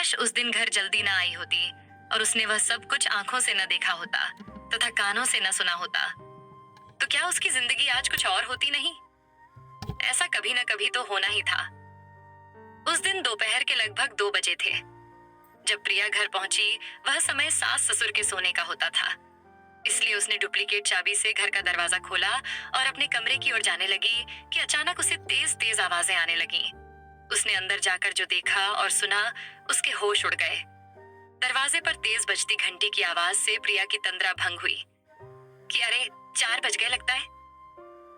काश उस दिन घर जल्दी ना आई होती और उसने वह सब कुछ आंखों से न देखा होता तथा कानों से न सुना होता, तो क्या उसकी जिंदगी आज कुछ और होती नहीं? ऐसा कभी न कभी तो होना ही था। उस दिन दोपहर के लगभग 2 बजे थे। जब प्रिया घर पहुंची, वह समय सास ससुर के सोने का होता था। इसलिए उसने डुप्लीकेट चाबी से घर का दरवाजा खोला और अपने कमरे की ओर जाने लगी कि अचानक उसे तेज तेज आवाजें आने लगीं। उसने अंदर जाकर जो देखा और सुना, उसके होश उड़ गए। दरवाजे पर तेज बजती घंटी की आवाज से प्रिया की तंद्रा भंग हुई कि अरे 4 बज गए लगता है।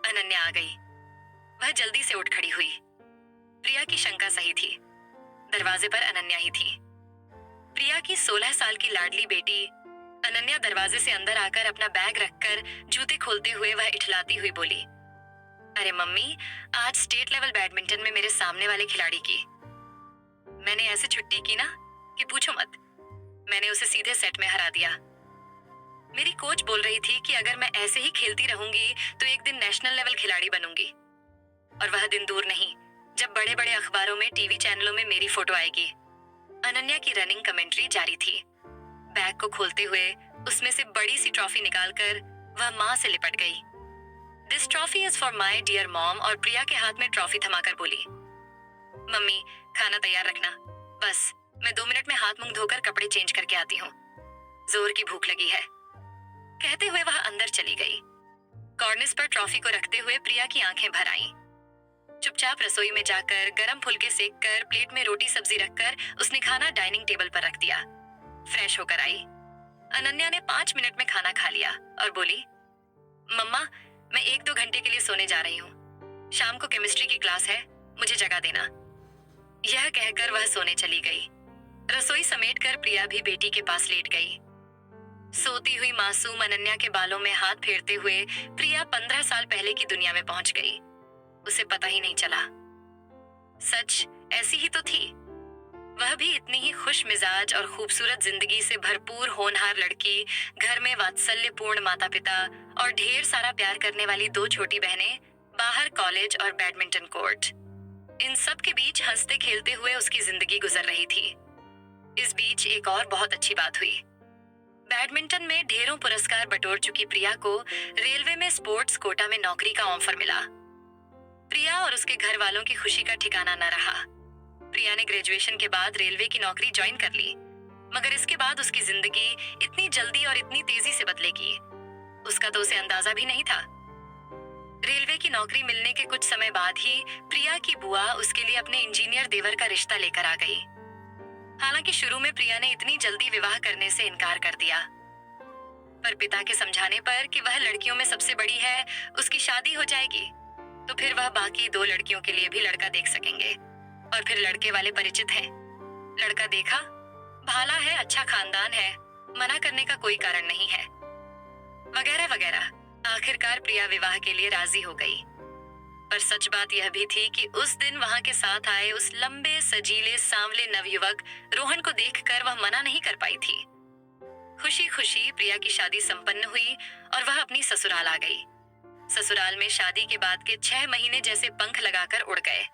अनन्या आ गई। वह जल्दी से उठ खड़ी हुई। प्रिया की शंका सही थी। दरवाजे पर अनन्या ही थी। प्रिया की 16 साल की लाडली बेटी अनन्या दरवाजे से अंदर आकर अपना बैग रखकर जूते खोलते हुए वह इठलाती हुई बोली, अरे मम्मी, आज स्टेट लेवल बैडमिंटन में मेरे सामने वाले खिलाड़ी की मैंने ऐसे छुट्टी की ना कि पूछो मत। मैंने उसे सीधे सेट में हरा दिया। मेरी कोच बोल रही थी कि अगर मैं ऐसे ही खेलती रहूंगी तो एक दिन नेशनल लेवल खिलाड़ी बनूंगी। और वह दिन दूर नहीं जब बड़े बड़े अखबारों में, टीवी चैनलों में मेरी फोटो आएगी। अनन्या की रनिंग कमेंट्री जारी थी। बैग को खोलते हुए उसमें से बड़ी सी ट्रॉफी निकालकर वह माँ से लिपट गई। This trophy is for my dear mom. और प्रिया के हाथ में ट्रॉफी थमाकर बोली, मम्मी खाना तैयार रखना, बस मैं 2 मिनट में हाथ मुंह धोकर कपड़े चेंज करके आती हूँ, जोर की भूख लगी है। कहते हुए वह अंदर चली गई। कॉर्निस पर ट्रॉफी को रखते हुए प्रिया की आंखें भर आईं। चुपचाप रसोई में जाकर गरम फुलके सेक कर प्लेट में रोटी सब्जी रखकर उसने खाना डाइनिंग टेबल पर रख दिया। फ्रेश होकर आई। अनन्या ने 5 मिनट में खाना खा लिया और बोली, मम्मा मैं 1-2 घंटे के लिए सोने जा रही हूँ, शाम को केमिस्ट्री की क्लास है, मुझे जगा देना। यह कहकर वह सोने चली गई। रसोई समेटकर प्रिया भी बेटी के पास लेट गई। सोती हुई मासूम अनन्या के बालों में हाथ फेरते हुए प्रिया 15 साल पहले की दुनिया में पहुंच गई। उसे पता ही नहीं चला। सच ऐसी ही तो थी। वह भी इतनी ही खुश मिजाज और खूबसूरत जिंदगी से भरपूर होनहार लड़की, घर में वात्सल्यपूर्ण माता पिता और ढेर सारा प्यार करने वाली 2 छोटी बहनें, बाहर कॉलेज और बैडमिंटन कोर्ट। इन सब के बीच हंसते खेलते हुए उसकी जिंदगी गुजर रही थी। इस बीच एक और बहुत अच्छी बात हुई। बैडमिंटन में ढेरों पुरस्कार बटोर चुकी प्रिया को रेलवे में स्पोर्ट्स कोटा में नौकरी का ऑफर मिला। प्रिया और उसके घर वालों की खुशी का ठिकाना न रहा। प्रिया ने ग्रेजुएशन के बाद रेलवे की नौकरी ज्वाइन कर ली, मगर इसके बाद उसकी जिंदगी इतनी जल्दी और इतनी तेजी से बदलेगी, उसका तो उसे अंदाजा भी नहीं था। रेलवे की नौकरी मिलने के कुछ समय बाद ही प्रिया की बुआ उसके लिए अपने इंजीनियर देवर का रिश्ता लेकर आ गई। हालांकि शुरू में प्रिया ने इतनी जल्दी विवाह करने से इनकार कर दिया, पर पिता के समझाने पर कि वह लड़कियों में सबसे बड़ी है, उसकी शादी हो जाएगी तो फिर वह बाकी 2 लड़कियों के लिए भी लड़का देख सकेंगे। और फिर लड़के वाले परिचित हैं। लड़का देखा, भाला है, अच्छा खानदान है, मना करने का कोई कारण नहीं है, वगैरह वगैरह। आखिरकार प्रिया विवाह के लिए राजी हो गई। पर सच बात यह भी थी कि उस दिन वहां के साथ आए उस लंबे सजीले सांवले नवयुवक रोहन को देखकर वह मना नहीं कर पाई थी। खुशी खुशी प्रिया की शादी संपन्न हुई और वह अपनी ससुराल आ गई। ससुराल में शादी के बाद के 6 महीने जैसे पंख लगाकर उड़ गए।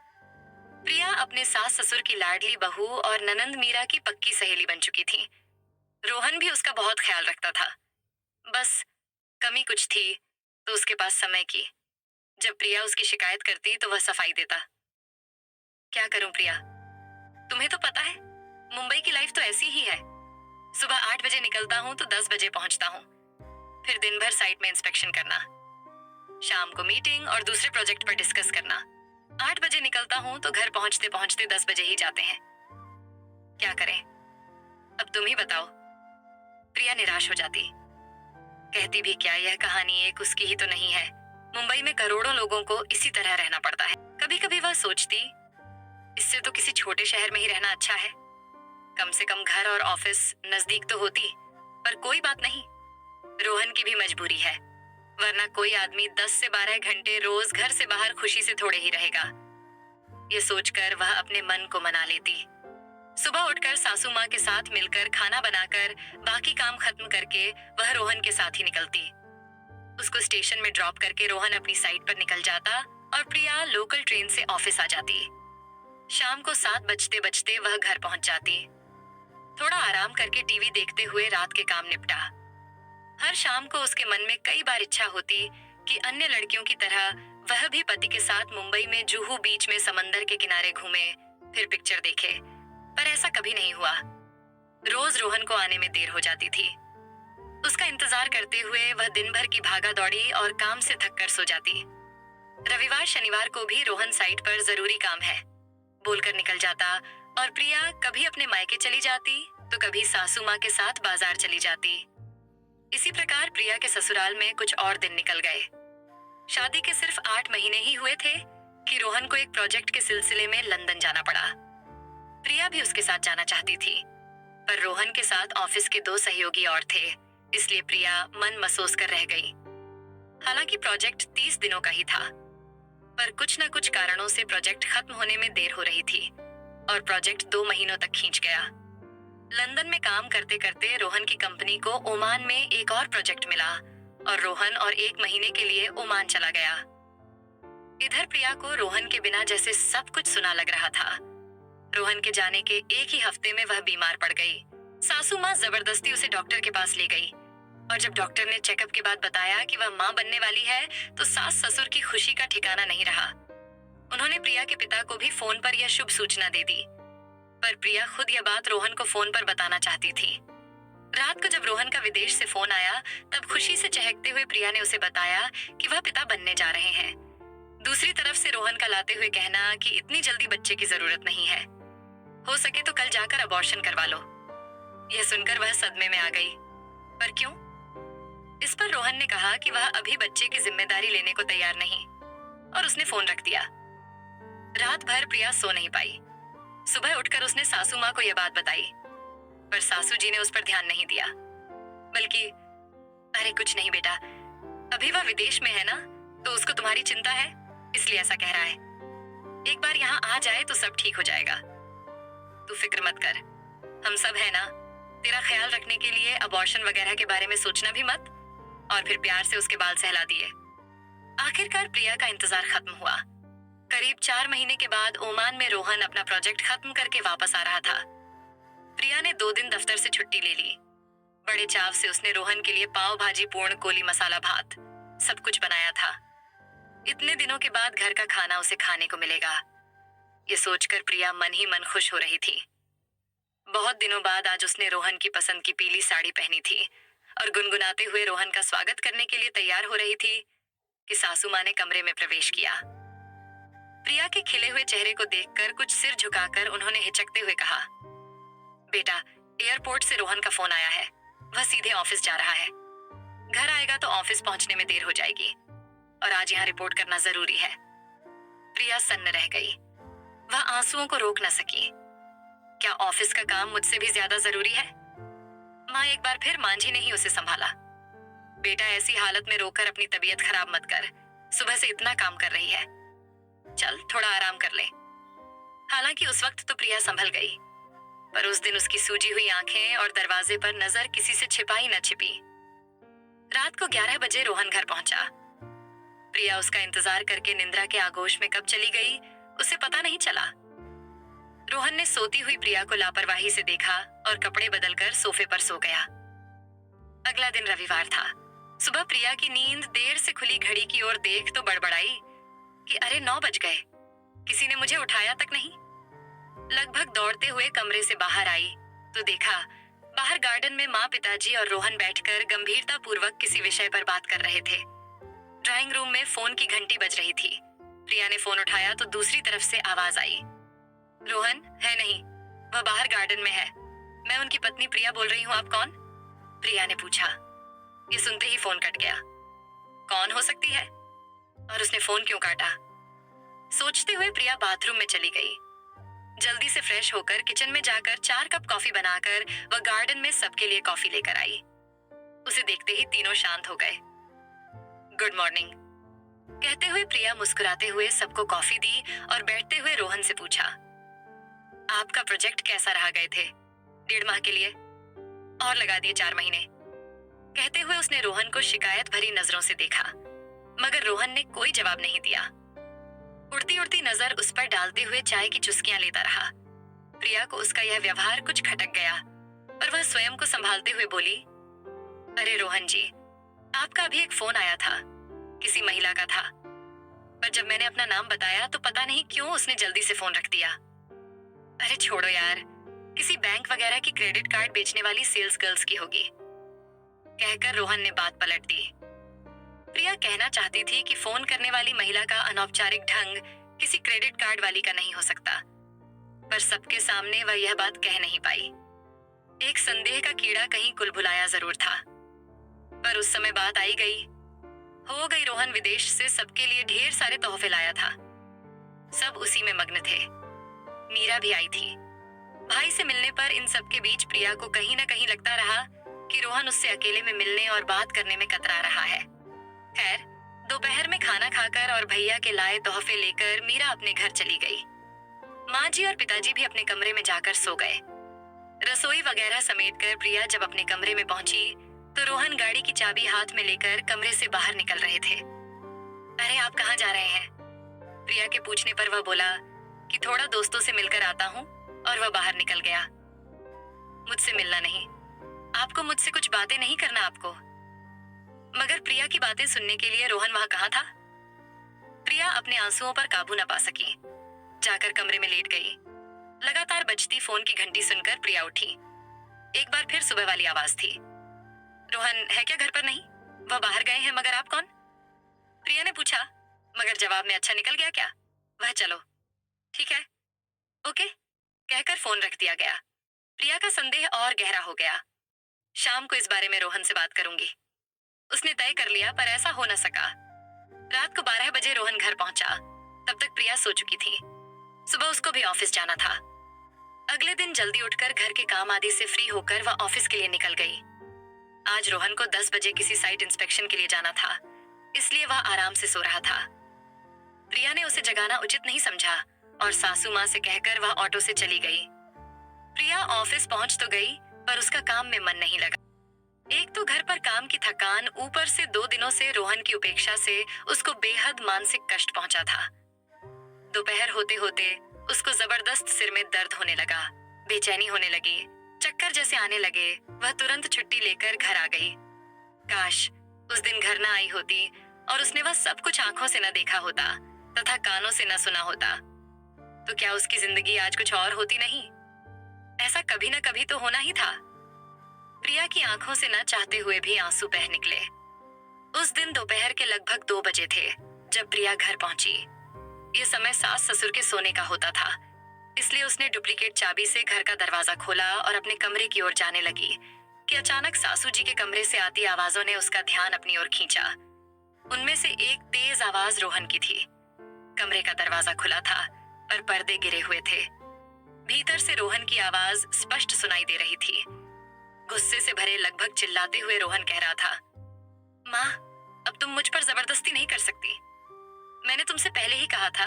प्रिया अपने सास ससुर की लाडली बहू और ननंद मीरा की पक्की सहेली बन चुकी थी। रोहन भी उसका बहुत ख्याल रखता था। बस कमी कुछ थी तो उसके पास समय की। जब प्रिया उसकी शिकायत करती तो वह सफाई देता। क्या करूं प्रिया, तुम्हें तो पता है मुंबई की लाइफ तो ऐसी ही है। सुबह 8 बजे निकलता हूं तो 10 बजे पहुंचता हूं, फिर दिन भर साइट में इंस्पेक्शन करना, शाम को मीटिंग और दूसरे प्रोजेक्ट पर डिस्कस करना। 8 बजे निकलता हूं तो घर पहुंचते पहुंचते 10 बजे ही जाते हैं। क्या करें, अब तुम ही बताओ। प्रिया निराश हो जाती। कहती भी क्या, यह कहानी एक उसकी ही तो नहीं है। मुंबई में करोड़ों लोगों को इसी तरह रहना पड़ता है। कभी कभी वह सोचती, इससे तो किसी छोटे शहर में ही रहना अच्छा है। कम से कम घर और ऑफिस नजदीक तो होती। पर कोई बात नहीं, रोहन की भी मजबूरी है, वरना कोई आदमी 10 से 12 घंटे रोज घर से बाहर खुशी से थोड़े ही रहेगा। ये सोचकर वह अपने मन को मना लेती। सुबह उठकर सासू माँ के साथ मिलकर खाना बनाकर बाकी काम खत्म करके वह रोहन के साथ ही निकलती। उसको स्टेशन में ड्रॉप करके रोहन अपनी साइट पर निकल जाता और प्रिया लोकल ट्रेन से ऑफिस आ जाती। शाम को 7 बजते बजते वह घर पहुंच जाती। थोड़ा आराम करके टीवी देखते हुए रात के काम निपटा। हर शाम को उसके मन में कई बार इच्छा होती कि अन्य लड़कियों की तरह वह भी पति के साथ मुंबई में जुहू बीच में समंदर के किनारे घूमे, फिर पिक्चर देखे, पर ऐसा कभी नहीं हुआ। रोज रोहन को आने में देर हो जाती थी। उसका इंतजार करते हुए वह दिन भर की भागा दौड़ी और काम से थककर सो जाती। रविवार शनिवार को भी रोहन साइट पर जरूरी काम है बोलकर निकल जाता और प्रिया कभी अपने मायके चली जाती तो कभी सासू माँ के साथ बाजार चली जाती। इसी प्रकार प्रिया के ससुराल में कुछ और दिन निकल गए। शादी के सिर्फ 8 महीने ही हुए थे कि रोहन को एक प्रोजेक्ट के सिलसिले में लंदन जाना पड़ा। प्रिया भी उसके साथ जाना चाहती थी, पर रोहन के साथ ऑफिस के 2 सहयोगी और थे, इसलिए प्रिया मन मसोस कर रह गई। हालांकि प्रोजेक्ट 30 दिनों का ही था, पर कुछ न कुछ कारणों से प्रोजेक्ट खत्म होने में देर हो रही थी और प्रोजेक्ट 2 महीनों तक खींच गया। लंदन में काम करते करते रोहन की कंपनी को ओमान में एक और प्रोजेक्ट मिला और रोहन और 1 महीने के लिए ओमान चला गया। इधर प्रिया को रोहन के बिना जैसे सब कुछ सुना लग रहा था। रोहन के जाने के 1 ही हफ्ते में वह बीमार पड़ गई। सासू माँ जबरदस्ती उसे डॉक्टर के पास ले गई और जब डॉक्टर ने चेकअप के बाद बताया कि वह माँ बनने वाली है तो सास ससुर की खुशी का ठिकाना नहीं रहा। उन्होंने प्रिया के पिता को भी फोन पर यह शुभ सूचना दे दी, पर प्रिया खुद यह बात रोहन को फोन पर बताना चाहती थी। रात को जब रोहन का विदेश से फोन आया तब खुशी से चहकते हुए प्रिया ने उसे बताया कि वह पिता बनने जा रहे हैं। दूसरी तरफ से रोहन का लाते हुए कहना कि इतनी जल्दी बच्चे की जरूरत नहीं है, हो सके तो कल जाकर अबॉर्शन करवा लो। यह सुनकर वह सदमे में आ गई। पर क्यों? इस पर रोहन ने कहा कि वह अभी बच्चे की जिम्मेदारी लेने को तैयार नहीं और उसने फोन रख दिया। रात भर प्रिया सो नहीं पाई। सुबह उठकर उसने सासू माँ को यह बात बताई, पर सासू जी ने उस पर ध्यान नहीं दिया, बल्कि अरे कुछ नहीं बेटा, अभी वह विदेश में है ना, तो उसको तुम्हारी चिंता है इसलिए ऐसा कह रहा है। एक बार यहाँ आ जाए तो सब ठीक हो जाएगा, तू फिक्र मत कर, हम सब है ना। तेरा ख्याल रखने के लिए अबॉर्शन वगैरह के बारे में सोचना भी मत। और फिर प्यार से उसके बाल सहला दिए। आखिरकार प्रिया का इंतजार खत्म हुआ। करीब 4 महीने के बाद ओमान में रोहन अपना प्रोजेक्ट खत्म करके वापस आ रहा था। प्रिया ने 2 दिन दफ्तर से छुट्टी ले ली। बड़े चाव से उसने रोहन के लिए पाव भाजी, पूर्ण कोली, मसाला भात सब कुछ बनाया था। इतने दिनों के बाद घर का खाना उसे खाने को मिलेगा, ये सोचकर प्रिया मन ही मन खुश हो रही थी। बहुत दिनों बाद आज उसने रोहन की पसंद की पीली साड़ी पहनी थी और गुनगुनाते हुए रोहन का स्वागत करने के लिए तैयार हो रही थी कि सासू माँ ने कमरे में प्रवेश किया। प्रिया के खिले हुए चेहरे को देखकर कुछ सिर झुकाकर उन्होंने हिचकते हुए कहा, बेटा, एयरपोर्ट से रोहन का फोन आया है, वह सीधे ऑफिस जा रहा है। घर आएगा तो ऑफिस पहुंचने में देर हो जाएगी और आज यहाँ रिपोर्ट करना जरूरी है। प्रिया सन्न रह गई। वह आंसुओं को रोक न सकी। क्या ऑफिस का काम मुझसे भी ज्यादा जरूरी है? माँ एक बार फिर मांझी ने ही उसे संभाला। बेटा, ऐसी हालत में रोकर अपनी तबीयत खराब मत कर, सुबह से इतना काम कर रही है, चल थोड़ा आराम कर ले। हालांकि उस वक्त तो प्रिया संभल गई, पर उस दिन उसकी सूजी हुई आंखें और दरवाजे पर नजर किसी से छिपाई न छिपी। रात को 11 बजे रोहन घर पहुंचा। प्रिया उसका इंतजार करके निंद्रा के आगोश में कब चली गई उसे पता नहीं चला। रोहन ने सोती हुई प्रिया को लापरवाही से देखा और कपड़े बदलकर सोफे पर सो गया। अगला दिन रविवार था। सुबह प्रिया की नींद देर से खुली घड़ी की ओर देख तो बड़बड़ाई कि अरे 9 बज गए, किसी ने मुझे उठाया तक नहीं। लगभग दौड़ते हुए कमरे से बाहर आई तो देखा बाहर गार्डन में माँ, पिताजी और रोहन बैठकर गंभीरता पूर्वक किसी विषय पर बात कर रहे थे। ड्राइंग रूम में फोन की घंटी बज रही थी। प्रिया ने फोन उठाया तो दूसरी तरफ से आवाज आई, रोहन है नहीं, वह बाहर गार्डन में है। मैं उनकी पत्नी प्रिया बोल रही हूँ, आप कौन? प्रिया ने पूछा। ये सुनते ही फोन कट गया। कौन हो सकती है और उसने फोन क्यों काटा? सोचते हुए प्रिया बाथरूम में चली गई। जल्दी से फ्रेश होकर किचन में जाकर 4 कप कॉफी बनाकर वह गार्डन में सबके लिए कॉफी लेकर आई। उसे देखते ही तीनों शांत हो गए। गुड मॉर्निंग कहते हुए प्रिया मुस्कुराते हुए सबको कॉफी दी और बैठते हुए रोहन से पूछा, आपका प्रोजेक्ट कैसा रहा? गए थे 1.5 माह के लिए और लगा दिए 4 महीने। कहते हुए उसने रोहन को शिकायत भरी नजरों से देखा, मगर रोहन ने कोई जवाब नहीं दिया। उड़ती उड़ती नजर उस पर डालते हुए चाय की चुस्कियां लेता रहा। प्रिया को उसका यह व्यवहार कुछ खटक गया पर वह स्वयं को संभालते हुए बोली, अरे रोहन जी, आपका अभी एक फोन आया था, किसी महिला का था, पर जब मैंने अपना नाम बताया तो पता नहीं क्यों उसने जल्दी से फोन रख दिया। अरे छोड़ो यार, किसी बैंक वगैरह की क्रेडिट कार्ड बेचने वाली सेल्स गर्ल्स की होगी, कहकर रोहन ने बात पलट दी। प्रिया कहना चाहती थी कि फोन करने वाली महिला का अनौपचारिक ढंग किसी क्रेडिट कार्ड वाली का नहीं हो सकता, पर सबके सामने वह यह बात कह नहीं पाई। एक संदेह का कीड़ा कहीं कुलबुलाया जरूर था, पर उस समय बात आई गई। हो गई, रोहन विदेश से सबके लिए ढेर सारे तोहफे लाया था, सब उसी में मग्न थे। मीरा भी आई थी। भाई से मिलने पर इन सब के बीच प्रिया को कहीं न कहीं लगता रहा कि रोहन उससे अकेले में मिलने और बात करने में कतरा रहा है। खैर, दोपहर में खाना खाकर और भैया के लाए तोहफे लेकर मीरा अपने घर चली गई। माँ जी और पिताजी भी अपने कमरे में जाकर सो गए। रसोई वगैरह समेटकर प्रिया जब अपने कमरे में पहुंची तो रोहन गाड़ी की चाबी हाथ में लेकर कमरे से बाहर निकल रहे थे। अरे आप कहाँ जा रहे हैं? प्रिया के पूछने पर वह बोला कि थोड़ा दोस्तों से मिलकर आता हूँ, और वह बाहर निकल गया। मुझसे मिलना नहीं, आपको मुझसे कुछ बातें नहीं करना आपको। मगर प्रिया की बातें सुनने के लिए रोहन वहां कहाँ था? प्रिया अपने आंसुओं पर काबू न पा सकी, जाकर कमरे में लेट गई। लगातार बजती फोन की घंटी सुनकर प्रिया उठी। एक बार फिर सुबह वाली आवाज थी, रोहन है क्या घर पर? नहीं, वह बाहर गए हैं। मगर आप कौन? प्रिया ने पूछा, मगर जवाब में अच्छा निकल गया क्या? वह चलो ठीक है, ओके कहकर फोन रख दिया गया। प्रिया का संदेह और गहरा हो गया। शाम को इस बारे में रोहन से बात करूंगी, उसने तय कर लिया, पर ऐसा हो न सका। रात को 12 बजे रोहन घर पहुंचा। तब तक प्रिया सो चुकी थी। सुबह उसको भी ऑफिस जाना था। अगले दिन जल्दी उठकर घर के काम आदि से फ्री होकर वह ऑफिस के लिए निकल गई। आज रोहन को 10 बजे किसी साइट इंस्पेक्शन के लिए जाना था, इसलिए वह आराम से सो रहा था। प्रिया ने उसे जगाना उचित नहीं समझा और सासू माँ से कहकर वह ऑटो से चली गई। प्रिया ऑफिस पहुंच तो गई, पर उसका काम में मन नहीं लगा। एक तो घर पर काम की थकान, ऊपर से 2 दिनों से रोहन की उपेक्षा से उसको बेहद मानसिक कष्ट पहुंचा था। दोपहर होते होते उसको जबरदस्त सिर में दर्द होने लगा, बेचैनी होने लगी, चक्कर जैसे आने लगे। वह तुरंत छुट्टी लेकर घर आ गई। काश उस दिन घर न आई होती और उसने वह सब कुछ आंखों से न देखा होता तथा कानों से न सुना होता, तो क्या उसकी जिंदगी आज कुछ और होती नहीं? ऐसा कभी न कभी तो होना ही था। प्रिया की आंखों से न चाहते हुए भी आंसू बह निकले। उस दिन दोपहर के लगभग 2 बजे थे जब प्रिया घर पहुंची। ये समय सास ससुर के सोने का होता था, इसलिए उसने डुप्लीकेट चाबी से घर का दरवाजा खोला और अपने कमरे की ओर जाने लगी कि अचानक सासू जी के कमरे से आती आवाजों ने उसका ध्यान अपनी ओर खींचा। उनमें से एक तेज आवाज रोहन की थी। कमरे का दरवाजा खुला था, पर पर्दे गिरे हुए थे। भीतर से रोहन की आवाज स्पष्ट सुनाई दे रही थी। गुस्से से भरे, लगभग चिल्लाते हुए रोहन कह रहा था, माँ, अब तुम मुझ पर जबरदस्ती नहीं कर सकती। मैंने तुमसे पहले ही कहा था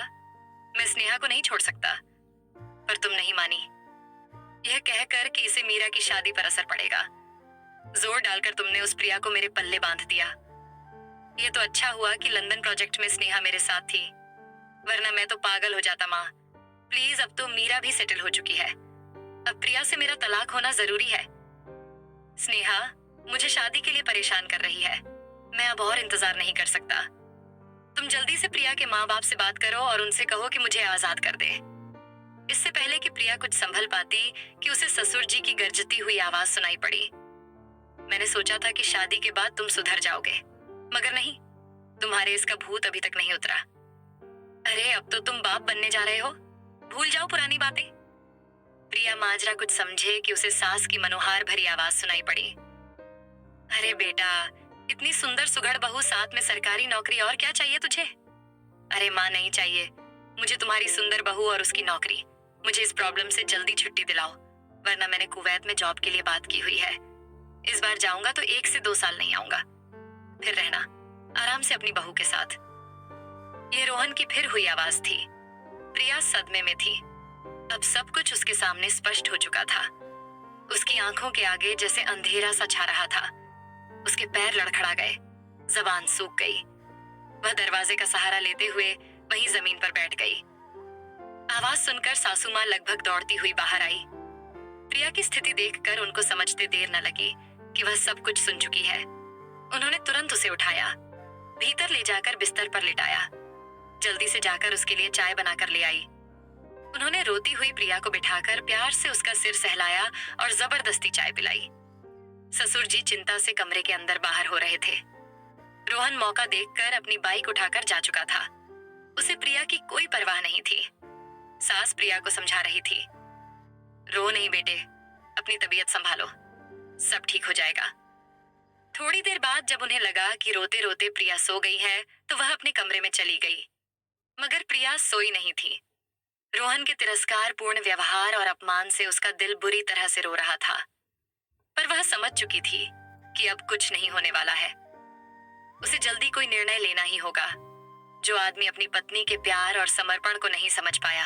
मैं स्नेहा को नहीं छोड़ सकता, पर तुम नहीं मानी। यह कहकर कि इसे मीरा की शादी पर असर पड़ेगा, जोर डालकर तुमने उस प्रिया को मेरे पल्ले बांध दिया। यह तो अच्छा हुआ कि लंदन प्रोजेक्ट में स्नेहा मेरे साथ थी, वरना मैं तो पागल हो जाता। माँ प्लीज, अब तो मीरा भी सेटल हो चुकी है, अब प्रिया से मेरा तलाक होना जरूरी है। स्नेहा मुझे शादी के लिए परेशान कर रही है, मैं अब और इंतजार नहीं कर सकता। तुम जल्दी से प्रिया के माँ बाप से बात करो और उनसे कहो कि मुझे आजाद कर दे। इससे पहले कि प्रिया कुछ संभल पाती कि उसे ससुर जी की गर्जती हुई आवाज सुनाई पड़ी। मैंने सोचा था कि शादी के बाद तुम सुधर जाओगे, मगर नहीं, तुम्हारे इसका भूत अभी तक नहीं उतरा। अरे अब तो तुम बाप बनने जा रहे हो, भूल जाओ पुरानी बातें। प्रिया माजरा कुछ समझे कि उसे सास की मनोहार भरी आवाज सुनाई पड़ी। अरे बेटा, इतनी सुंदर सुघड़ बहू, साथ में सरकारी नौकरी, और क्या चाहिए तुझे? अरे माँ, नहीं चाहिए मुझे तुम्हारी सुंदर बहू और उसकी नौकरी। मुझे इस प्रॉब्लम से जल्दी छुट्टी दिलाओ, वरना मैंने कुवैत में जॉब के लिए बात की हुई है। इस बार जाऊंगा तो 1 से 2 साल नहीं आऊंगा, फिर रहना आराम से अपनी बहू के साथ। ये रोहन की फिर हुई आवाज थी। प्रिया सदमे में थी। अब सब कुछ उसके सामने स्पष्ट हो चुका था। उसकी आंखों के आगे जैसे अंधेरा सा छा रहा था। उसके पैर लड़खड़ा गए, जबान सूख गई। वह दरवाजे का सहारा लेते हुए वहीं जमीन पर बैठ गई। आवाज सुनकर सासू माँ लगभग दौड़ती हुई बाहर आई। प्रिया की स्थिति देखकर उनको समझते देर न लगी कि वह सब कुछ सुन चुकी है। उन्होंने तुरंत उसे उठाया, भीतर ले जाकर बिस्तर पर लिटाया, जल्दी से जाकर उसके लिए चाय बनाकर ले आई। उन्होंने रोती हुई प्रिया को बिठाकर प्यार से उसका सिर सहलाया और जबरदस्ती चाय पिलाई। ससुर जी चिंता से कमरे के अंदर बाहर हो रहे थे। रोहन मौका देखकर अपनी बाइक उठाकर जा चुका था। उसे प्रिया की कोई परवाह नहीं थी। सास प्रिया को समझा रही थी, रो नहीं बेटे, अपनी तबीयत संभालो, सब ठीक हो जाएगा। थोड़ी देर बाद जब उन्हें लगा कि रोते रोते प्रिया सो गई है, तो वह अपने कमरे में चली गई। मगर प्रिया सोई नहीं थी। रोहन के तिरस्कार पूर्ण व्यवहार और अपमान से उसका दिल बुरी तरह से रो रहा था। पर वह समझ चुकी थी कि अब कुछ नहीं होने वाला है। उसे जल्दी कोई निर्णय लेना ही होगा। जो आदमी अपनी पत्नी के प्यार और समर्पण को नहीं समझ पाया,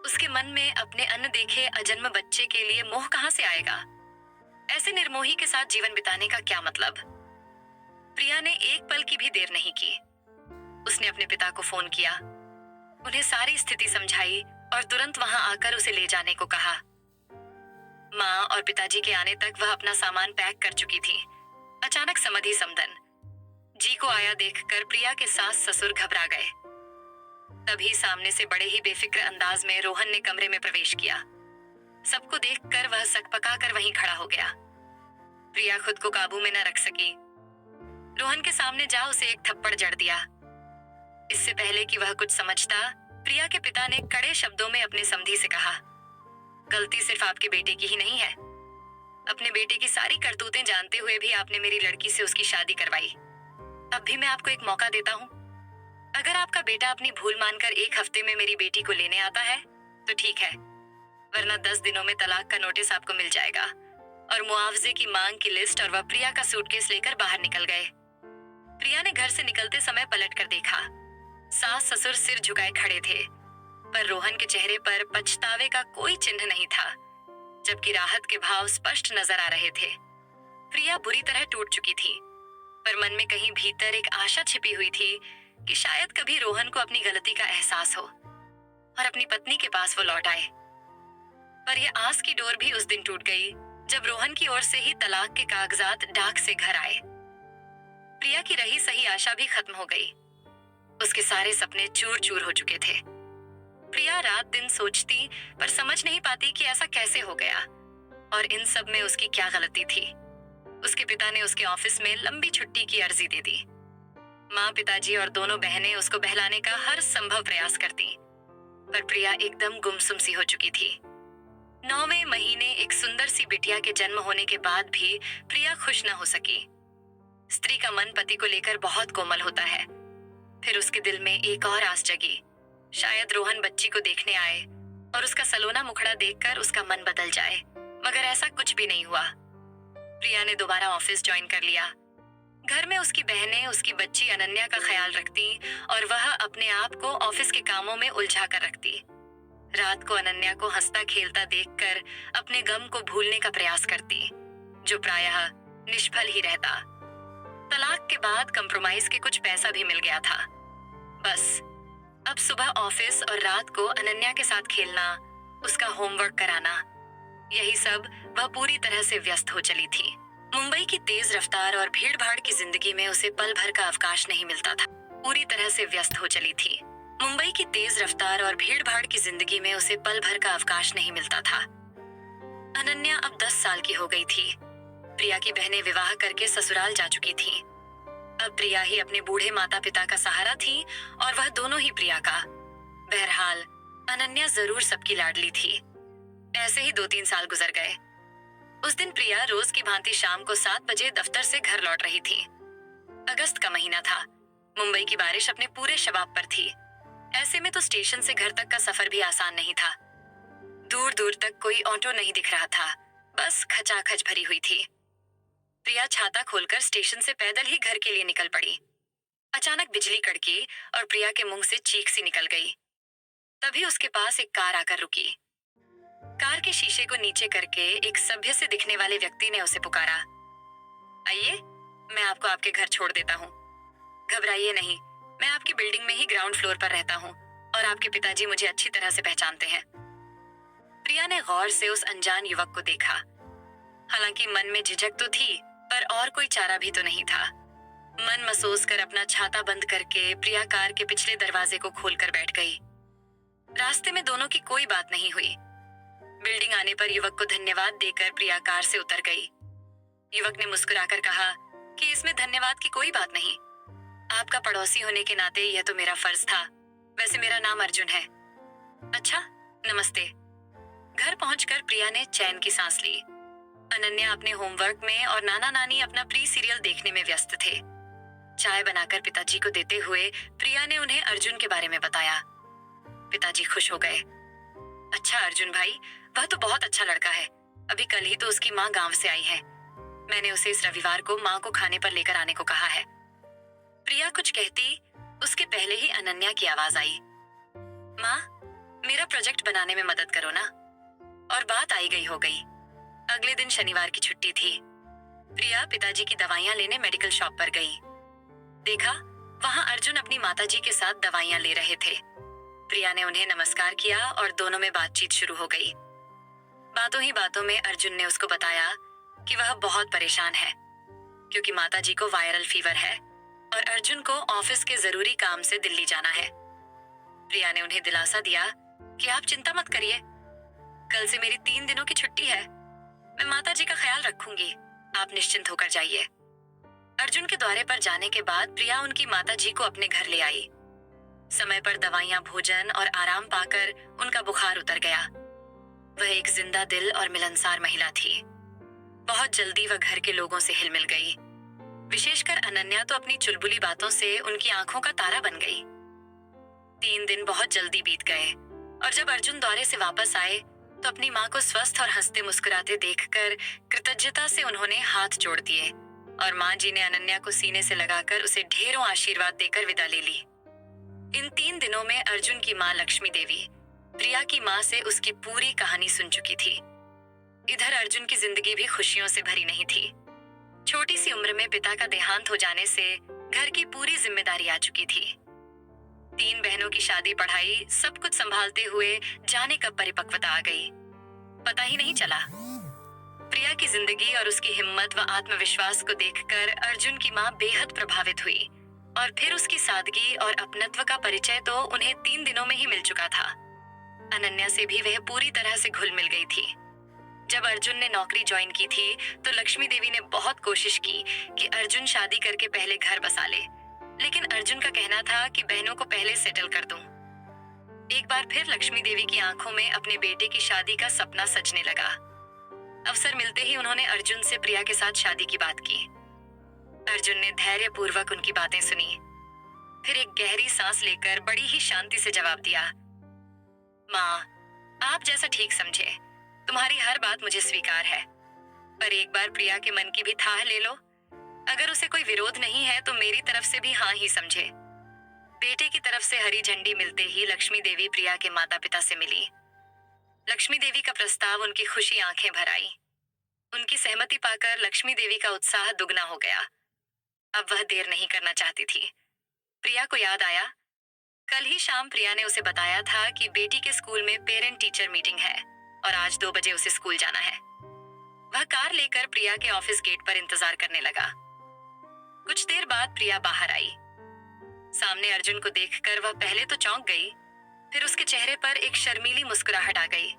उसके मन में अपने अनदेखे अजन्म बच्चे के लिए मोह कहां से आएगा? ऐसे निर्मोही के साथ जीवन बिताने का क्या मतलब? प्रिया ने एक पल की भी देर नहीं की। उसने अपने पिता को फोन किया, उन्हें सारी स्थिति समझाई और तुरंत वहां आकर उसे ले जाने को कहा। माँ और पिताजी के आने तक वह अपना सामान पैक कर चुकी थी। अचानक समधि समधन जी को आया देखकर प्रिया के सास ससुर घबरा गए। तभी सामने से बड़े ही बेफिक्र अंदाज में रोहन ने कमरे में प्रवेश किया। सबको देखकर वह सकपका कर वहीं खड़ा हो गया। प्रिया खुद को काबू में न रख सकी। रोहन के सामने जा उसे एक थप्पड़ जड़ दिया। इससे पहले कि वह कुछ समझता, प्रिया के पिता ने कड़े शब्दों में अपने समधी से कहा, गलती सिर्फ आपके बेटे की ही नहीं है। अपने बेटे की सारी करतूतें जानते हुए भी आपने मेरी लड़की से उसकी शादी करवाई। अब भी मैं आपको एक मौका देता हूँ। अगर आपका बेटा अपनी भूल मानकर एक हफ्ते में मेरी बेटी को लेने आता है तो ठीक है, वरना 10 दिनों में तलाक का नोटिस आपको मिल जाएगा। और मुआवजे की मांग की लिस्ट और वह प्रिया का सूटकेस लेकर बाहर निकल गए। प्रिया ने घर से निकलते समय पलट कर देखा। सास ससुर सिर झुकाए खड़े थे, पर रोहन के चेहरे पर पछतावे का कोई चिन्ह नहीं था, जबकि राहत के भाव स्पष्ट नजर आ रहे थे। प्रिया बुरी तरह टूट चुकी थी, पर मन में कहीं भीतर एक आशा छिपी हुई थी कि शायद कभी रोहन को अपनी गलती का एहसास हो और अपनी पत्नी के पास वो लौट आए। पर यह आस की डोर भी उस दिन टूट गई जब रोहन की ओर से ही तलाक के कागजात डाक से घर आए। प्रिया की रही सही आशा भी खत्म हो गई। उसके सारे सपने चूर चूर हो चुके थे। प्रिया रात दिन सोचती, पर समझ नहीं पाती कि ऐसा कैसे हो गया और इन सब में उसकी क्या गलती थी। उसके पिता ने उसके ऑफिस में लंबी छुट्टी की अर्जी दे दी। माँ, पिताजी और दोनों बहनें उसको बहलाने का हर संभव प्रयास करती, पर प्रिया एकदम गुमसुम सी हो चुकी थी। 9वें महीने एक सुंदर सी बिटिया के जन्म होने के बाद भी प्रिया खुश न हो सकी। स्त्री का मन पति को लेकर बहुत कोमल होता है। फिर उसके दिल में एक और आस जगी, शायद रोहन बच्ची को देखने आए और उसका सलोना मुखड़ा देखकर उसका मन बदल जाए। मगर ऐसा कुछ भी नहीं हुआ। प्रिया ने दोबारा ऑफिस ज्वाइन कर लिया। घर में उसकी बहनें उसकी बच्ची अनन्या का ख्याल रखती और वह अपने आप को ऑफिस के कामों में उलझा कर रखती। रात को अनन्या को हंसता खेलता देखकर अपने गम को भूलने का प्रयास करती, जो प्रायः निष्फल ही रहता। तलाक के बाद कंप्रोमाइज के कुछ पैसा भी मिल गया था। बस अब सुबह ऑफिस और रात को अनन्या के साथ खेलना, उसका होमवर्क कराना, यही सब वह पूरी तरह से व्यस्त हो चली थी। मुंबई की तेज रफ्तार और भीड़ भाड़ की जिंदगी में उसे पल भर का अवकाश नहीं मिलता था। पूरी तरह से व्यस्त हो चली थी। मुंबई की तेज रफ्तार और भीड़ भाड़ की जिंदगी में उसे पल भर का अवकाश नहीं मिलता था। अनन्या अब 10 साल की हो गई थी। प्रिया की बहनें विवाह करके ससुराल जा चुकी थीं। अब प्रिया ही अपने बूढ़े माता पिता का सहारा थी और वह दोनों ही प्रिया का। बहरहाल अनन्या जरूर सबकी लाडली थी। ऐसे ही 2-3 साल गुजर गए। उस दिन प्रिया रोज की भांति शाम को 7 बजे दफ्तर से घर लौट रही थी। अगस्त का महीना था। मुंबई की बारिश अपने पूरे शबाब पर थी। ऐसे में तो स्टेशन से घर तक का सफर भी आसान नहीं था। दूर दूर तक कोई ऑटो नहीं दिख रहा था, बस खचाखच भरी हुई थी। प्रिया छाता खोलकर स्टेशन से पैदल ही घर के लिए निकल पड़ी। अचानक बिजली कड़की और प्रिया के मुंह से चीख सी निकल गई। तभी उसके पास एक कार आकर रुकी। कार के शीशे को नीचे करके एक सभ्य से दिखने वाले व्यक्ति ने उसे पुकारा, आइए, मैं आपको आपके घर छोड़ देता हूँ। घबराइए नहीं, मैं आपकी बिल्डिंग में ही ग्राउंड फ्लोर पर रहता हूँ और आपके पिताजी मुझे अच्छी तरह से पहचानते हैं। प्रिया ने गौर से उस अनजान युवक को देखा। हालांकि मन में झिझक तो थी, पर और कोई चारा भी तो नहीं था। मन महसूस कर अपना छाता बंद करके प्रिया कार के पिछले दरवाजे को खोलकर बैठ गई। रास्ते में दोनों की कोई बात नहीं हुई। बिल्डिंग आने पर युवक को धन्यवाद देकर प्रिया कार से उतर गई। युवक ने मुस्कुराकर कहा कि इसमें धन्यवाद की कोई बात नहीं। आपका पड़ोसी होने के नाते यह तो मेरा फर्ज था। वैसे मेरा नाम अर्जुन है। अच्छा, नमस्ते। घर पहुंचकर प्रिया ने चैन की सांस ली। अनन्या अपने होमवर्क में और नाना नानी अपना प्री सीरियल देखने में व्यस्त थे। चाय बनाकर पिताजी को देते हुए प्रिया ने उन्हें अर्जुन के बारे में बताया। पिताजी खुश हो गए। अच्छा अर्जुन भाई, वह तो बहुत अच्छा लड़का है। अभी कल ही तो उसकी माँ गांव से आई है। मैंने उसे इस रविवार को माँ को खाने पर लेकर आने को कहा है। प्रिया कुछ कहती, उसके पहले ही अनन्या की आवाज आई। माँ, मेरा प्रोजेक्ट बनाने में मदद करो ना। और बात आई गई हो गई। अगले दिन शनिवार की छुट्टी थी। प्रिया पिताजी की दवाइयां लेने मेडिकल शॉप पर गई। देखा, वहां अर्जुन अपनी माताजी के साथ दवाइयां ले रहे थे। प्रिया ने उन्हें नमस्कार किया और दोनों में बातचीत शुरू हो गई। बातों ही बातों में अर्जुन ने उसको बताया कि वह बहुत परेशान है, क्योंकि माताजी को वायरल फीवर है और अर्जुन को ऑफिस के जरूरी काम से दिल्ली जाना है। प्रिया ने उन्हें दिलासा दिया कि आप चिंता मत करिए, कल से मेरी 3 दिनों की छुट्टी है। मैं माताजी का ख्याल रखूंगी, आप निश्चिंत होकर जाइए। अर्जुन के दौरे पर जाने के बाद प्रिया उनकी माताजी को अपने घर ले आई। समय पर दवाइयां, भोजन और आराम पाकर उनका बुखार उतर गया। वह एक जिंदा दिल और मिलनसार महिला थी। बहुत जल्दी वह घर के लोगों से हिल मिल गई। विशेषकर अनन्या तो अपनी चुलबुली बातों से उनकी आंखों का तारा बन गई। 3 दिन बहुत जल्दी बीत गए और जब अर्जुन दौरे से वापस आए तो अपनी माँ को स्वस्थ और हंसते मुस्कुराते देखकर कृतज्ञता से उन्होंने हाथ जोड़ दिए और माँ जी ने अनन्या को सीने से लगाकर उसे ढेरों आशीर्वाद देकर विदा ले ली। इन 3 दिनों में अर्जुन की माँ लक्ष्मी देवी प्रिया की माँ से उसकी पूरी कहानी सुन चुकी थी। इधर अर्जुन की जिंदगी भी खुशियों से भरी नहीं थी। छोटी सी उम्र में पिता का देहांत हो जाने से घर की पूरी जिम्मेदारी आ चुकी थी। 3 बहनों की शादी, पढ़ाई, सब कुछ संभालते हुए जाने कब परिपक्वता आ गई, पता ही नहीं चला। प्रिया की जिंदगी और उसकी हिम्मत व आत्मविश्वास को देखकर अर्जुन की माँ बेहद प्रभावित हुई और फिर उसकी सादगी और अपनत्व का परिचय तो उन्हें 3 दिनों में ही मिल चुका था। अनन्या से भी वह पूरी तरह से घुल मिल गई थी। जब अर्जुन ने नौकरी ज्वाइन की थी तो लक्ष्मी देवी ने बहुत कोशिश की कि अर्जुन शादी करके पहले घर बसा ले, लेकिन अर्जुन का कहना था कि बहनों को पहले सेटल कर दूं। एक बार फिर लक्ष्मी देवी की आंखों में अपने बेटे की शादी का सपना सजने लगा। अवसर मिलते ही उन्होंने अर्जुन से प्रिया के साथ शादी की बात की। अर्जुन ने धैर्यपूर्वक उनकी बातें सुनी, फिर एक गहरी सांस लेकर बड़ी ही शांति से जवाब दिया। माँ, आप जैसा ठीक समझे, तुम्हारी हर बात मुझे स्वीकार है, पर एक बार प्रिया के मन की भी थाह ले लो। अगर उसे कोई विरोध नहीं है तो मेरी तरफ से भी हाँ ही समझे। बेटे की तरफ से हरी झंडी मिलते ही लक्ष्मी देवी प्रिया के माता पिता से मिली। लक्ष्मी देवी का प्रस्ताव उनकी खुशी आंखें भर आई। उनकी सहमति पाकर लक्ष्मी देवी का उत्साह दुगना हो गया। अब वह देर नहीं करना चाहती थी। प्रिया को याद आया, कल ही शाम प्रिया ने उसे बताया था कि बेटी के स्कूल में पेरेंट टीचर मीटिंग है और आज 2 बजे उसे स्कूल जाना है। वह कार लेकर प्रिया के ऑफिस गेट पर इंतजार करने लगा। कुछ देर बाद प्रिया बाहर आई। सामने अर्जुन को देखकर वह पहले तो चौंक गई, फिर उसके चेहरे पर एक शर्मीली मुस्कुराहट आ गई।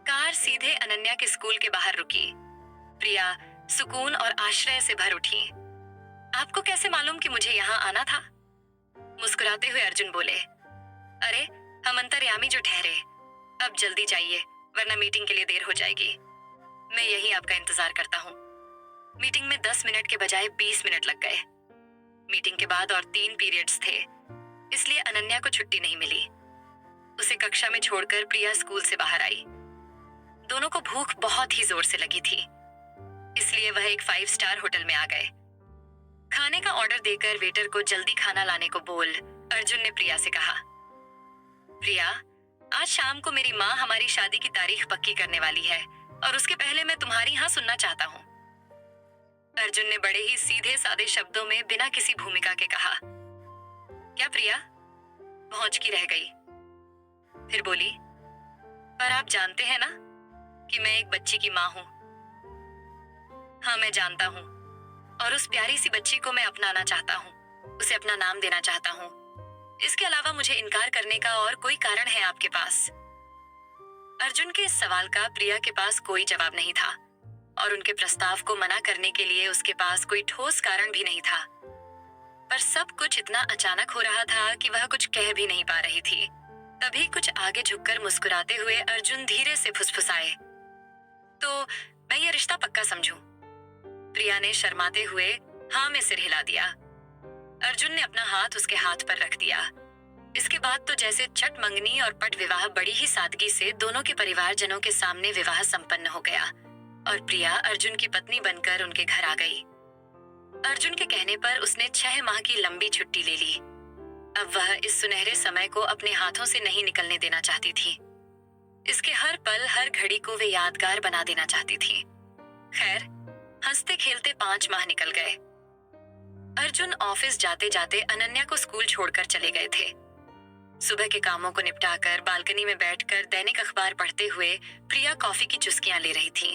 कार सीधे अनन्या के स्कूल के बाहर रुकी। प्रिया सुकून और आश्रय से भर उठी। आपको कैसे मालूम कि मुझे यहाँ आना था? मुस्कुराते हुए अर्जुन बोले, अरे हम अंतर्यामी जो ठहरे, अब जल्दी जाइए वरना मीटिंग के लिए देर हो जाएगी। मैं यही आपका इंतजार करता हूँ। मीटिंग में 10 मिनट के बजाय 20 मिनट लग गए। मीटिंग के बाद और 3 पीरियड्स थे, इसलिए अनन्या को छुट्टी नहीं मिली। उसे कक्षा में छोड़कर प्रिया स्कूल से बाहर आई। दोनों को भूख बहुत ही जोर से लगी थी, इसलिए वह एक 5 स्टार होटल में आ गए। खाने का ऑर्डर देकर वेटर को जल्दी खाना लाने को बोल अर्जुन ने प्रिया से कहा, प्रिया, आज शाम को मेरी माँ हमारी शादी की तारीख पक्की करने वाली है और उसके पहले मैं तुम्हारी हाँ सुनना चाहता हूँ। अर्जुन ने बड़े ही सीधे सादे शब्दों में बिना किसी भूमिका के कहा। क्या प्रिया? पहुंच की रह गई। फिर बोली, पर आप जानते हैं ना कि मैं एक बच्ची की माँ हूँ। हाँ, मैं जानता हूँ। और उस प्यारी सी बच्ची को मैं अपनाना चाहता हूँ, उसे अपना नाम देना चाहता हूँ। इसके अलावा मुझे इनकार करने का और कोई कारण है आपके पास? अर्जुन के इस सवाल का प्रिया के पास कोई जवाब नहीं था और उनके प्रस्ताव को मना करने के लिए उसके पास कोई ठोस कारण भी नहीं था। पर सब कुछ इतना अचानक हो रहा था कि वह कुछ कह भी नहीं पा रही थी। तभी कुछ आगे झुककर मुस्कुराते हुए अर्जुन धीरे से फुसफुसाए, तो मैं ये रिश्ता पक्का समझूं? प्रिया ने शर्माते हुए हाँ में सिर हिला दिया। अर्जुन ने अपना हाथ उसके हाथ पर रख दिया। इसके बाद तो जैसे छठ मंगनी और पट विवाह बड़ी ही सादगी से दोनों के परिवारजनों के सामने विवाह संपन्न हो गया और प्रिया अर्जुन की पत्नी बनकर उनके घर आ गई। अर्जुन के कहने पर उसने 6 माह की लंबी छुट्टी ले ली। अब वह इस सुनहरे समय को अपने हाथों से नहीं निकलने देना चाहती थी। इसके हर पल हर घड़ी को वे यादगार बना देना चाहती थी। खैर, हंसते खेलते 5 माह निकल गए। अर्जुन ऑफिस जाते जाते अनन्या को स्कूल छोड़कर चले गए थे। सुबह के कामों को निपटाकर बालकनी में बैठकर दैनिक अखबार पढ़ते हुए प्रिया कॉफी की चुस्कियां ले रही थी।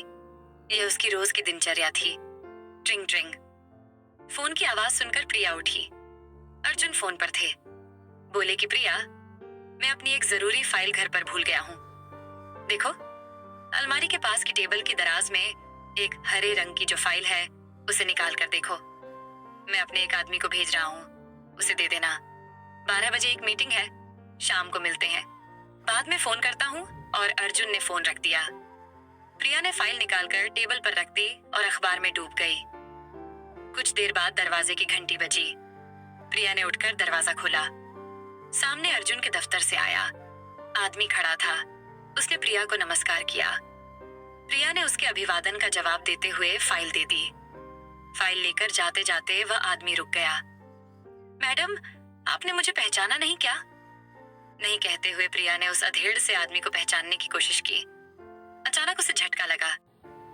यह उसकी रोज की दिनचर्या थी। ट्रिंग ट्रिंग। फोन की आवाज सुनकर प्रिया उठी। अर्जुन फोन पर थे। बोले कि प्रिया, मैं अपनी एक जरूरी फाइल घर पर भूल गया हूँ। देखो, अलमारी के पास की टेबल की दराज में एक हरे रंग की जो फाइल है उसे निकाल कर देखो। मैं अपने एक आदमी को भेज रहा हूँ, उसे दे देना। 12 बजे एक मीटिंग है, शाम को मिलते हैं। बाद में फोन करता हूँ। और अर्जुन ने फोन रख दिया। प्रिया ने फाइल निकालकर टेबल पर रख दी और अखबार में डूब गई। कुछ देर बाद दरवाजे की घंटी बजी। प्रिया ने उठकर दरवाजा खोला। सामने अर्जुन के दफ्तर से आया आदमी खड़ा था। उसने प्रिया को नमस्कार किया। प्रिया ने उसके अभिवादन का जवाब देते हुए फाइल दे दी। फाइल लेकर जाते जाते वह आदमी रुक गया। मैडम, आपने मुझे पहचाना नहीं क्या? नहीं कहते हुए प्रिया ने उस अधेड़ से आदमी को पहचानने की कोशिश की। अचानक उसे झटका लगा।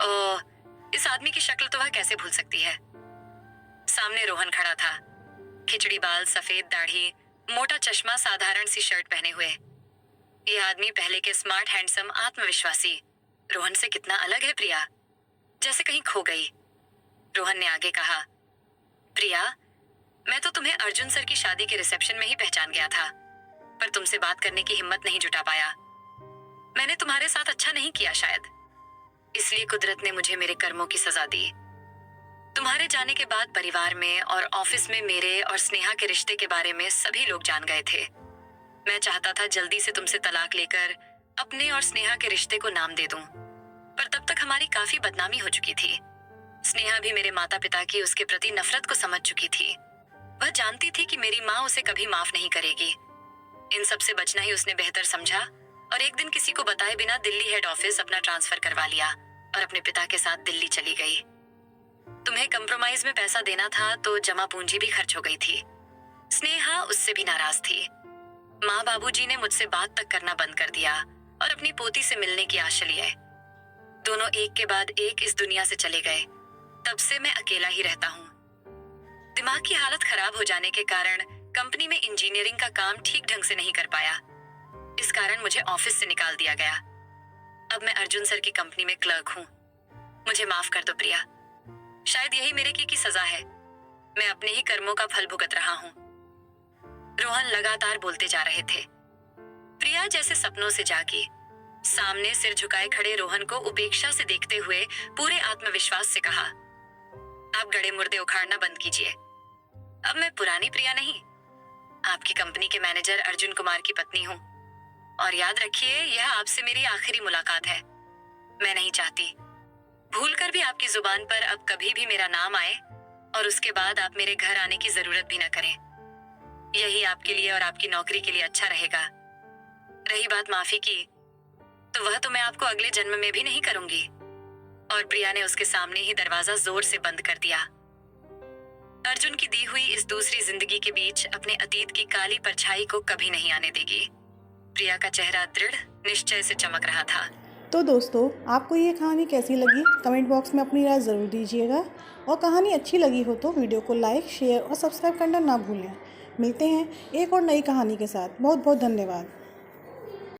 ओह, इस आदमी की शक्ल तो वह कैसे भूल सकती है। सामने रोहन खड़ा था। खिचड़ी बाल, सफेद दाढ़ी, मोटा चश्मा, साधारण सी शर्ट पहने हुए। यह आदमी पहले के स्मार्ट, हैंडसम, आत्मविश्वासी रोहन से कितना अलग है प्रिया। जैसे कहीं खो गई। रोहन ने आगे कहा, प्रिया, मैं तो तुम्हें अर्जुन सर की शादी के रिसेप्शन में ही पहचान गया था, पर तुमसे बात करने की हिम्मत नहीं जुटा पाया। मैंने तुम्हारे साथ अच्छा नहीं किया शायद, इसलिए कुदरत ने मुझे मेरे कर्मों की सजा दी। तुम्हारे जाने के बाद परिवार में और ऑफिस में मेरे और स्नेहा के रिश्ते के बारे में सभी लोग जान गए थे। मैं चाहता था जल्दी से तुमसे तलाक लेकर अपने और स्नेहा के रिश्ते को नाम दे दूं, पर तब तक हमारी काफी बदनामी हो चुकी थी। स्नेहा भी मेरे माता पिता की उसके प्रति नफरत को समझ चुकी थी। वह जानती थी कि मेरी माँ उसे कभी माफ नहीं करेगी। इन सब से बचना ही उसने बेहतर समझा और एक दिन किसी को बताए बिना दिल्ली हेड ऑफिस अपना ट्रांसफर करवा लिया और अपने पिता के साथ दिल्ली चली गई। तुम्हें कंप्रोमाइज में पैसा देना था तो जमा पूंजी भी खर्च हो गई थी। स्नेहा उससे भी नाराज थी। माँ बाबूजी ने मुझसे बात तक करना बंद कर दिया और अपनी पोती से मिलने की आशा लिए। दोनों एक के बाद एक इस दुनिया से चले गए। तब से मैं अकेला ही रहता हूँ। दिमाग की हालत खराब हो जाने के कारण कंपनी में इंजीनियरिंग का काम ठीक ढंग से नहीं कर पाया। इस कारण मुझे ऑफिस से निकाल दिया गया। अब मैं अर्जुन सर की कंपनी में क्लर्क हूँ। मुझे माफ कर दो प्रिया। शायद यही मेरे की सजा है। मैं अपने ही कर्मों का फल भुगत रहा हूँ। रोहन लगातार बोलते जा रहे थे। प्रिया जैसे सपनों से जागी। सामने सिर झुकाए खड़े रोहन को उपेक्षा से देखते हुए पूरे आत्मविश्वास से कहा, आप गड़े मुर्दे उखाड़ना बंद कीजिए। अब मैं पुरानी प्रिया नहीं, आपकी कंपनी के मैनेजर अर्जुन कुमार की पत्नी हूँ। और याद रखिए, यह आपसे मेरी आखिरी मुलाकात है। मैं नहीं चाहती भूलकर भी आपकी जुबान पर अब कभी भी मेरा नाम आए और उसके बाद आप मेरे घर आने की जरूरत भी न करें। यही आपके लिए और आपकी नौकरी के लिए अच्छा रहेगा। रही बात माफी की, तो वह तो मैं आपको अगले जन्म में भी नहीं करूंगी। और प्रिया ने उसके सामने ही दरवाजा जोर से बंद कर दिया। अर्जुन की दी हुई इस दूसरी जिंदगी के बीच अपने अतीत की काली परछाई को कभी नहीं आने देगी। प्रिया का चेहरा दृढ़ निश्चय से चमक रहा था। तो दोस्तों, आपको ये कहानी कैसी लगी कमेंट बॉक्स में अपनी राय ज़रूर दीजिएगा। और कहानी अच्छी लगी हो तो वीडियो को लाइक, शेयर और सब्सक्राइब करना ना भूलें। मिलते हैं एक और नई कहानी के साथ। बहुत बहुत धन्यवाद।